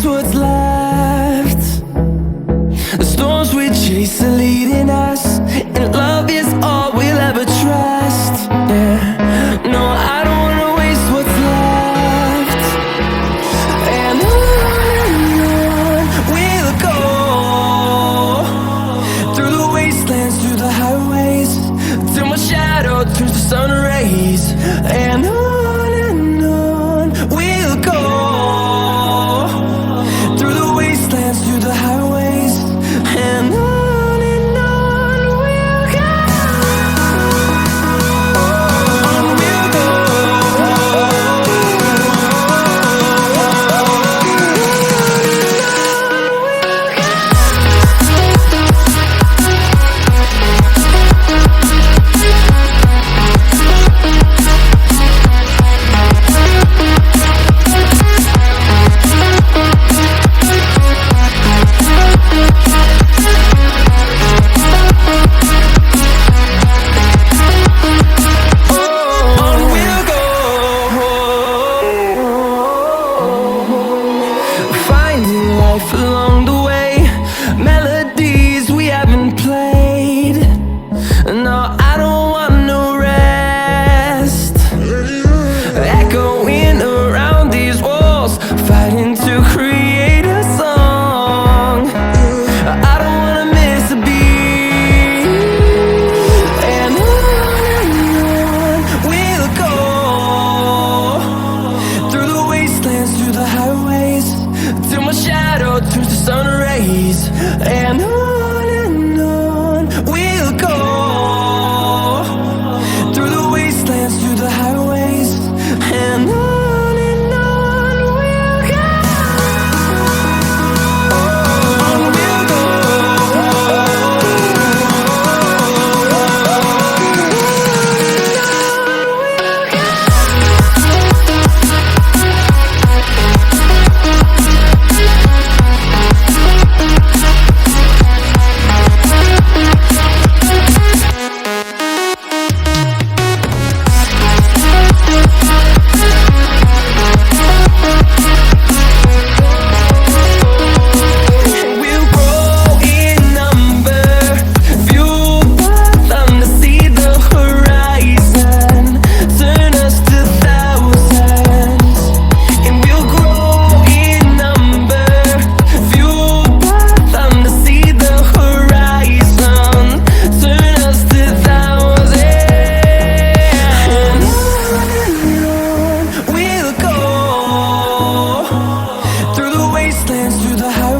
waste what's left. The storms we chase are leading us, and love is all we'll ever trust. Yeah, no, I don't wanna waste what's left. And on we'll go, through the wastelands, through the highways, till my shadow turns to sun rays. And on we'll go, through the wastelands, through the highways, and on we'll go. On we'll go. Finding life along the way, melodies we haven't played. No, I don't want no rest. Echoing around these walls, fighting to create a song. I don't wanna miss a beat. And on we'll go, through the wastelands, through the highways, till my shadow turns to sun rays. And on we'll go, through the wastelands, through the highways, and on we'll go. On we'll go. We'll grow in number, fueled by them to see the horizon, turn us to thousands. And we'll grow in number, fueled by them to see the horizon, turn us to thousands. And on we'll go, through the wastelands, through the highways,